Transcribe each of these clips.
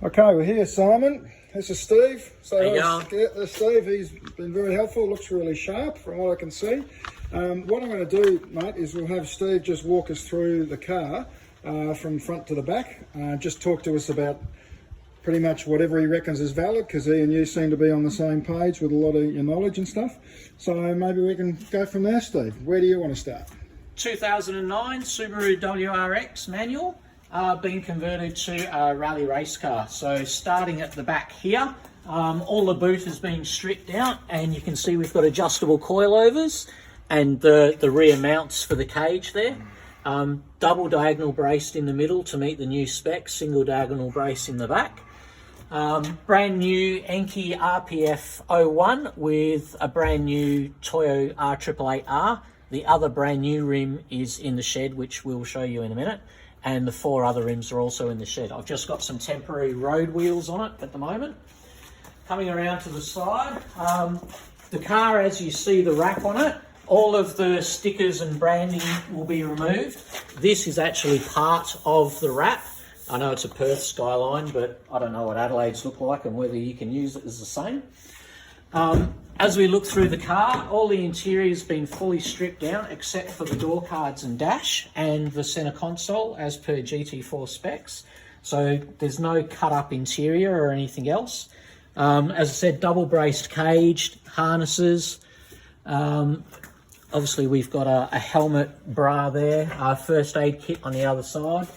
Okay, we're here, Simon. This is Steve. So How you going? yeah, there's Steve. He's been very helpful. Looks really sharp from what I can see. What I'm going to do, mate, is we'll have Steve just walk us through the car from front to the back. Just talk to us about pretty much whatever he reckons is valid, because he and you seem to be on the same page with a lot of your knowledge and stuff. So maybe we can go from there, Steve. Where do you want to start? 2009 Subaru WRX manual, being converted to a rally race car. So starting at the back here, all the boot has been stripped out, and you can see we've got adjustable coilovers and the rear mounts for the cage there. Double diagonal braced in the middle to meet the new specs, single diagonal brace in the back. Brand new Enki RPF 01 with a brand new Toyo R888R. The other brand new rim is in the shed, which we'll show you in a minute, and the 4 other rims are also in the shed. I've just got some temporary road wheels on it at the moment. Coming around to the side, the car, as you see the wrap on it, all of the stickers and branding will be removed. This is actually part of the wrap. I know it's a Perth skyline, but I don't know what Adelaide's look like and whether you can use it as the same. As we look through the car, all the interior has been fully stripped down except for the door cards and dash and the centre console as per GT4 specs. So there's no cut up interior or anything else. As I said, double braced cage, harnesses. Obviously we've got a helmet bra there, our first aid kit on the other side.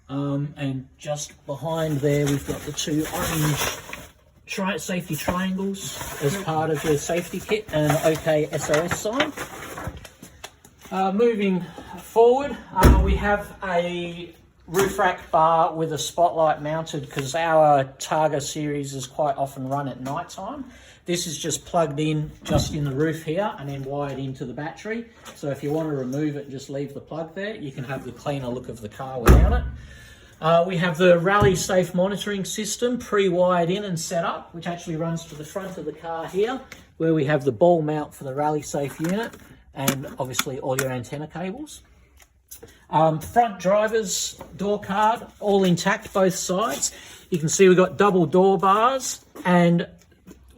And just behind there we've got the 2 orange safety triangles as part of the safety kit and an OK SOS sign. Moving forward, we have a roof rack bar with a spotlight mounted because our Targa series is quite often run at night time. This is just plugged in just in the roof here and then wired into the battery. So if you want to remove it and just leave the plug there, you can have the cleaner look of the car without it. We have the Rally Safe monitoring system pre-wired in and set up, which actually runs to the front of the car here, where we have the ball mount for the Rally Safe unit and obviously all your antenna cables. Front driver's door card, all intact both sides. You can see we've got double door bars and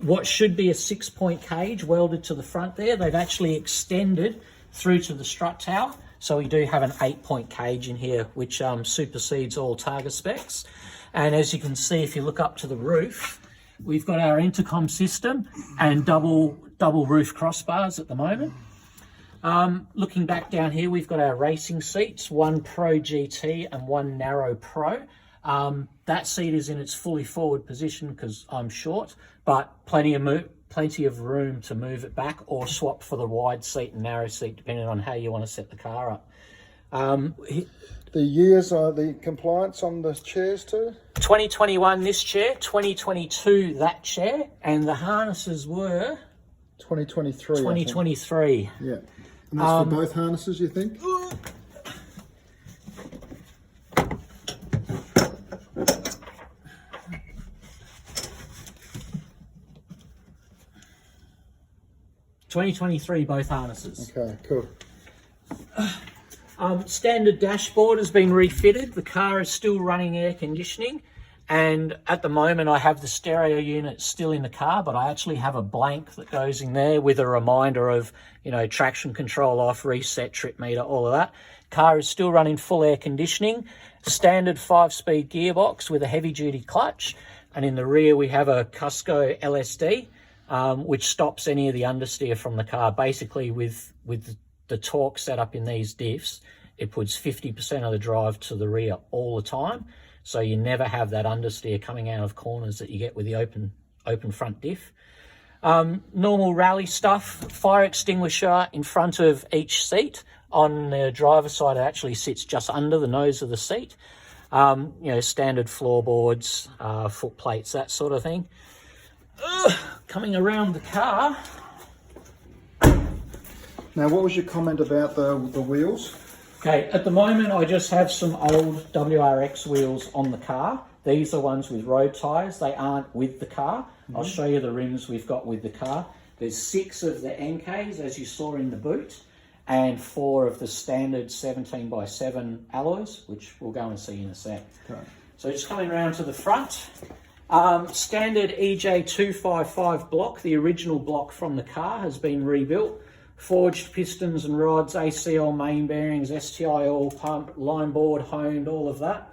what should be a 6-point cage welded to the front there. They've actually extended through to the strut tower. So we do have an 8-point cage in here, which supersedes all Targa specs. And as you can see, if you look up to the roof, we've got our intercom system and double roof crossbars at the moment. Looking back down here, we've got our racing seats, 1 Pro GT and 1 Narrow Pro. That seat is in its fully forward position because I'm short, but plenty of room to move it back or swap for the wide seat and narrow seat, depending on how you want to set the car up. The years are the compliance on the chairs too? 2021 this chair, 2022 that chair, and the harnesses were 2023. 2023. Yeah, and that's for both harnesses, you think? 2023 both harnesses. Okay, cool. Standard dashboard has been refitted. The car is still running air conditioning, and at the moment I have the stereo unit still in the car, but I actually have a blank that goes in there with a reminder of, you know, traction control off, reset, trip meter, all of that. Car is still running full air conditioning, standard 5-speed gearbox with a heavy duty clutch, and in the rear we have a Cusco LSD, which stops any of the understeer from the car. Basically with the torque set up in these diffs, it puts 50% of the drive to the rear all the time. So you never have that understeer coming out of corners that you get with the open front diff. Normal rally stuff, fire extinguisher in front of each seat. On the driver's side, it actually sits just under the nose of the seat. You know, standard floorboards, foot plates, that sort of thing. Coming around the car. Now, what was your comment about the wheels? Okay, at the moment I just have some old WRX wheels on the car. These are ones with road tyres. They aren't with the car. I'll show you the rims we've got with the car. There's 6 of the NKs, as you saw in the boot, and 4 of the standard 17x7 alloys, which we'll go and see in a sec. Okay. So just coming around to the front. Standard EJ255 block, the original block from the car, has been rebuilt. Forged pistons and rods, ACL main bearings, STI oil pump, line board, honed, all of that.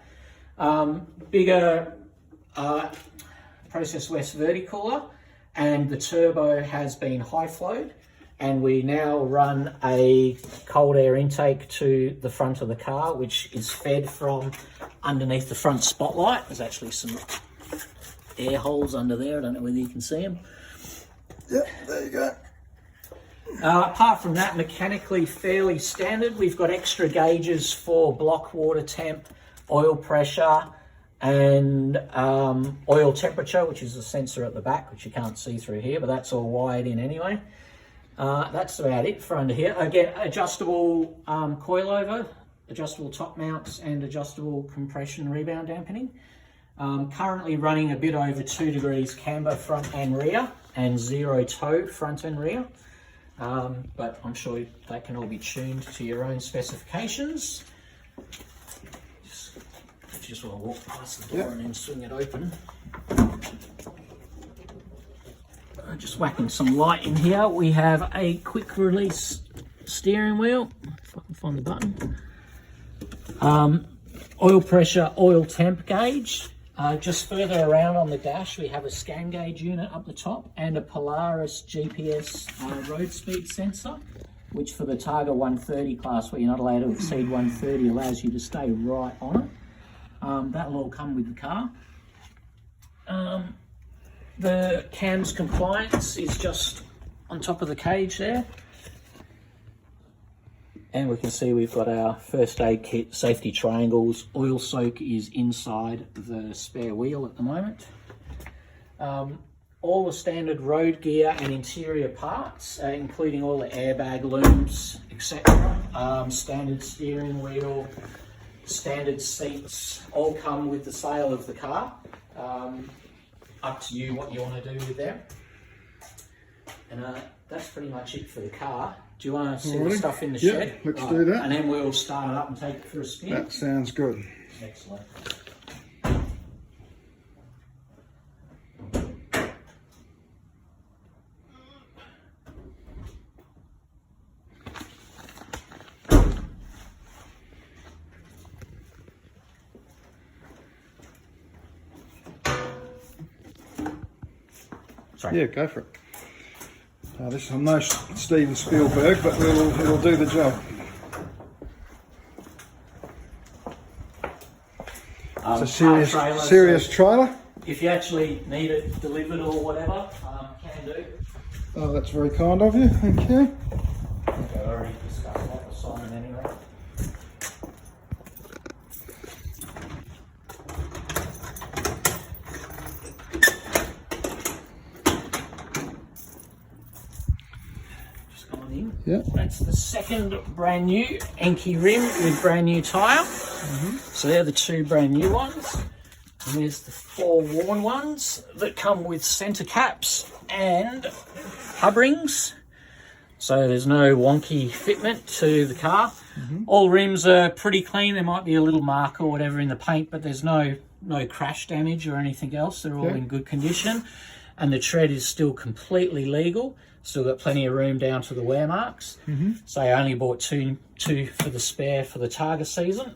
Bigger Process West verticooler, and the turbo has been high flowed, and we now run a cold air intake to the front of the car, which is fed from underneath the front spotlight. There's actually some air holes under there. I don't know whether you can see them. Yep, there you go. Apart from that, mechanically fairly standard. We've got extra gauges for block water temp, oil pressure, and oil temperature, which is a sensor at the back, which you can't see through here, but that's all wired in anyway. That's about it for under here. Again, adjustable coilover, adjustable top mounts, and adjustable compression rebound dampening. Currently running a bit over 2 degrees camber front and rear, and 0 toe front and rear. But I'm sure they can all be tuned to your own specifications. Just want to walk past the door and then swing it open. Just whacking some light in here. We have a quick release steering wheel, if I can find the button. Oil pressure, oil temp gauge. Just further around on the dash, we have a scan gauge unit up the top and a Polaris GPS road speed sensor, which for the Targa 130 class, where you're not allowed to exceed 130, allows you to stay right on it. That will all come with the car. The CAMS compliance is just on top of the cage there. And we can see we've got our first aid kit, safety triangles. Oil soak is inside the spare wheel at the moment. All the standard road gear and interior parts, including all the airbag looms, etc. Standard steering wheel, standard seats, all come with the sale of the car. Up to you what you want to do with them. And that's pretty much it for the car. Do you want to see the stuff in the shed? Let's do that. And then we'll start it up and take it for a spin. That sounds good. Excellent. Sorry. Yeah, go for it. This is no Steven Spielberg, but it'll do the job. It's a serious trailer. If you actually need it delivered or whatever, can do. Oh, that's very kind of you. Thank you. I think I already discussed that with Simon anyway. Yeah. That's the second brand new Enki rim with brand new tyre. So they're the 2 brand new ones. And there's the 4 worn ones that come with centre caps and hub rings. So there's no wonky fitment to the car. All rims are pretty clean. There might be a little mark or whatever in the paint, but there's no crash damage or anything else. They're all in good condition. And the tread is still completely legal. Still got plenty of room down to the wear marks. So I only bought two for the spare for the Targa season.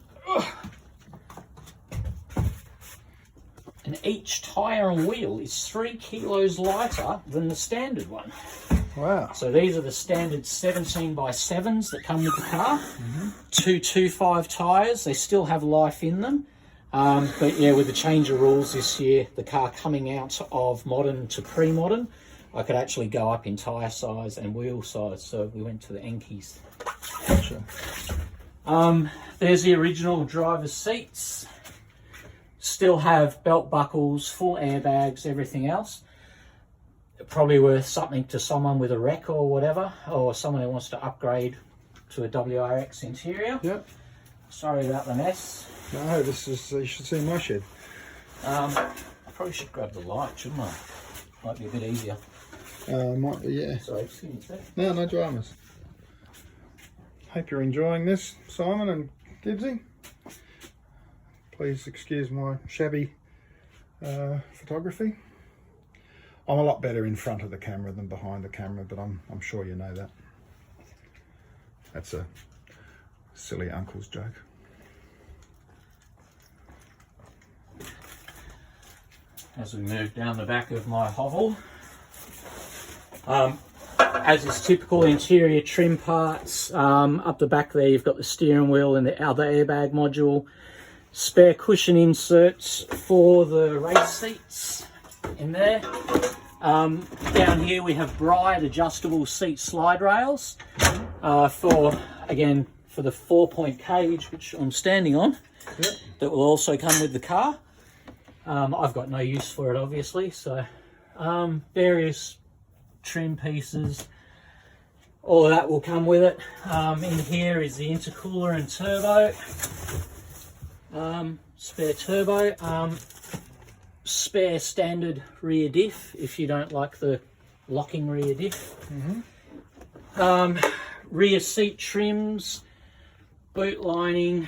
And each tyre and wheel is 3 kilos lighter than the standard one. Wow. So these are the standard 17x7s that come with the car. 2 2.5 tyres. They still have life in them. But yeah, with the change of rules this year, the car coming out of modern to pre-modern, I could actually go up in tyre size and wheel size, so we went to the Enkis. Gotcha. There's the original driver's seats. Still have belt buckles, full airbags, everything else. Probably worth something to someone with a wreck or whatever, or someone who wants to upgrade to a WRX interior. Yep. Sorry about the mess. No, this is, you should see my shed. I probably should grab the light, shouldn't I? Might be a bit easier. Might be, yeah. Sorry, just give me a sec. No dramas. Hope you're enjoying this, Simon and Gibbsy. Please excuse my shabby photography. I'm a lot better in front of the camera than behind the camera, but I'm sure you know that. That's a silly uncle's joke. As we move down the back of my hovel, as is typical, interior trim parts. Up the back there you've got the steering wheel and the other airbag module, spare cushion inserts for the race seats in there. Down here we have Bride adjustable seat slide rails for the 4-point cage which I'm standing on. Yep. That will also come with the car. I've got no use for it obviously, so various trim pieces, all of that will come with it. In here is the intercooler and turbo, spare turbo, spare standard rear diff if you don't like the locking rear diff. Rear seat trims, boot lining,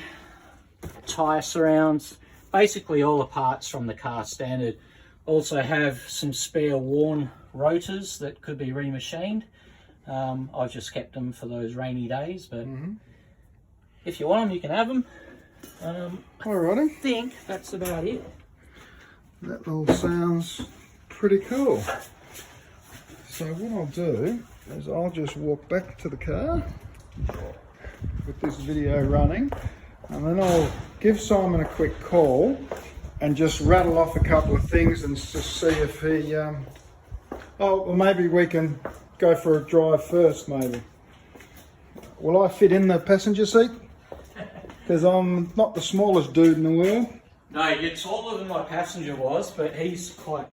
tyre surrounds, basically all the parts from the car standard. Also have some spare worn rotors that could be remachined. I've just kept them for those rainy days, but if you want them you can have them. Alrighty. I think that's about it. That all sounds pretty cool. So what I'll do is I'll just walk back to the car with this video running, and then I'll give Simon a quick call and just rattle off a couple of things and just see if he well, maybe we can go for a drive first. Maybe will I fit in the passenger seat, because I'm not the smallest dude in the world? No, you're taller than my passenger was, but he's quite